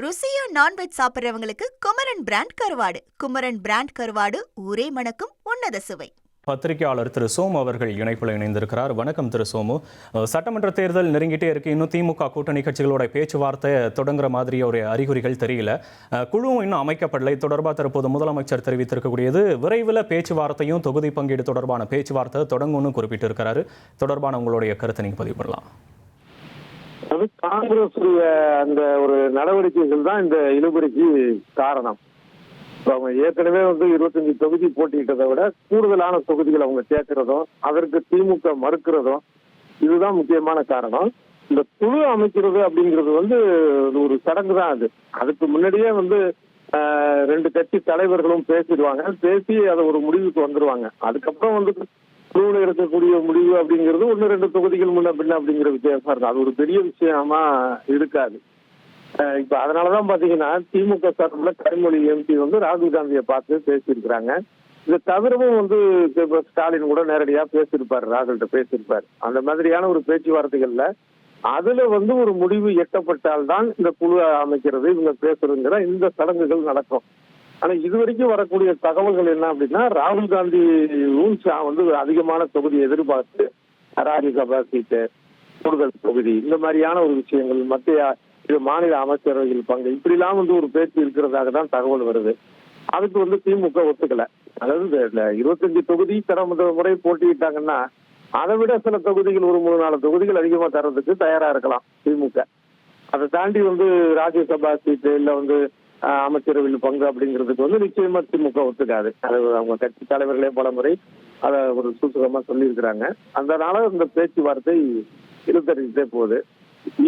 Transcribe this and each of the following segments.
ருசியா non veg சாப்பிட்றவங்களுக்கு Kumaran brand கருவாடு. Kumaran brand கருவாடு ஊரே மணக்கும் உன்னத சுவை. பத்திரிகையாளர் திரு சோமு அவர்கள் இணைப்பில் இணைந்திருக்கிறார். வணக்கம் திரு சோமு. சட்டமன்ற தேர்தல் நெருங்கிட்டே இருக்கு. இன்னும் திமுக கூட்டணி கட்சிகளோட பேச்சுவார்த்தை தொடங்குற மாதிரி ஒரு அறிகுறிகள் தெரியல. குழுவும் இன்னும் அமைக்கப்படலை. தொடர்பாக தற்போது முதலமைச்சர் தெரிவித்திருக்கக்கூடியது விரைவில் பேச்சுவார்த்தையும் தொகுதி பங்கீடு தொடர்பான பேச்சுவார்த்தை தொடங்கும்னு குறிப்பிட்டிருக்கிறாரு. தொடர்பான உங்களுடைய கருத்தை நீங்க பதிவு பண்ணலாம். காங்கிரஸ் அந்த ஒரு நடவடிக்கைகள் தான் இந்த இழுபறிக்கு காரணம். அவங்க ஏற்கனவே 25 தொகுதி போட்டியிட்டதை விட கூடுதலான தொகுதிகள் அவங்க சேர்க்கிறதும் அதற்கு திமுக மறுக்கிறதும் இதுதான் முக்கியமான காரணம். இந்த குழு அமைக்கிறது அப்படிங்கிறது ஒரு சடங்கு தான். அதுக்கு முன்னாடியே 2 கட்சி தலைவர்களும் பேசிடுவாங்க. பேசி அதை ஒரு முடிவுக்கு வந்துருவாங்க. அதுக்கப்புறம் குழுவில் இருக்கக்கூடிய முடிவு அப்படிங்கிறது 1-2 தொகுதிகள் முன்ன பின்ன அப்படிங்கிற வித்தியாசம் இருக்கும். அது ஒரு பெரிய விஷயமா இருக்காது. இப்ப அதனாலதான் பாத்தீங்கன்னா திமுக சார்பில் கனிமொழி எம்பி ராகுல் காந்தியை பார்த்து பேசியிருக்கிறாங்க. இதை தவிரவும் ஸ்டாலின் கூட நேரடியா பேசியிருப்பாரு, ராகுல்கிட்ட பேசியிருப்பாரு. அந்த மாதிரியான ஒரு பேச்சுவார்த்தைகள்ல அதுல ஒரு முடிவு எட்டப்பட்டால்தான் இந்த குழு அமைக்கிறது, இவங்க பேசுறதுங்கிற இந்த சடங்குகள் நடக்கும். ஆனா இதுவரைக்கும் வரக்கூடிய தகவல்கள் என்ன அப்படின்னா, ராகுல் காந்தியும் அதிகமான தொகுதி எதிர்பார்த்து ராஜ்யசபா சீட்டு, கூடுதல் தொகுதி, இந்த மாதிரியான ஒரு விஷயங்கள், மத்திய மாநில அமைச்சரவையில் பங்கு, இப்படிலாம் ஒரு பேச்சு இருக்கிறதாக தான் தகவல் வருது. அதுக்கு திமுக ஒத்துக்கல. அதாவது 25 தொகுதி கடந்த முறை போட்டியிட்டாங்கன்னா அதை விட சில தொகுதிகள், ஒரு 3-4 தொகுதிகள் அதிகமா தர்றதுக்கு தயாரா இருக்கலாம் திமுக. அதை தாண்டி ராஜ்யசபா சீட்டு இல்ல அமைச்சரவையில் பங்கு அப்படிங்கிறதுக்கு நிச்சயமா திமுக ஒத்துக்காது. அது அவங்க கட்சி தலைவர்களே பல முறை அதை ஒரு சூசகமா சொல்லியிருக்கிறாங்க. அதனால இந்த பேச்சுவார்த்தை இழுத்தறிஞ்சிட்டே போகுது.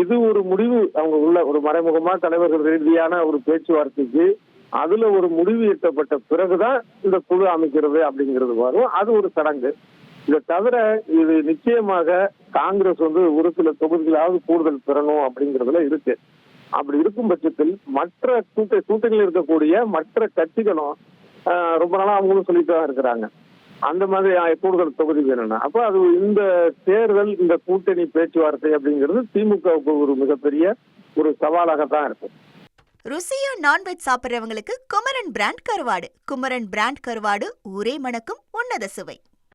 இது ஒரு முடிவு, அவங்க உள்ள ஒரு மறைமுகமா தலைவர்கள் ரீதியான ஒரு பேச்சுவார்த்தைக்கு அதுல ஒரு முடிவு எட்டப்பட்ட பிறகுதான் இந்த குழு அமைக்கிறது அப்படிங்கிறது வரும். அது ஒரு சடங்கு. இதை தவிர இது நிச்சயமாக காங்கிரஸ் ஒரு சில தொகுதிகளாவது கூடுதல் பெறணும் அப்படிங்கிறதுல இருக்கு. அப்படி இருக்கும் பட்சத்தில் மற்ற கூட்டணியில் இருக்கக்கூடிய மற்ற கட்சிகளும் ரொம்ப நாளா அவங்களும் சொல்லிட்டு தான் இருக்கிறாங்க அந்த மாதிரி கூடுதல் தொகுதி வேணும்னா. அப்ப அது இந்த தேர்தல், இந்த கூட்டணி பேச்சுவார்த்தை அப்படிங்கிறது திமுகவுக்கு ஒரு மிகப்பெரிய ஒரு சவாலாகத்தான் இருக்கும். ருசியா நான்வெஜ் சாப்பிட்றவங்களுக்கு குமரன் பிராண்ட் கருவாடு. குமரன் பிராண்ட் கருவாடு ஊரே மணக்கும் உன்னத சுவை.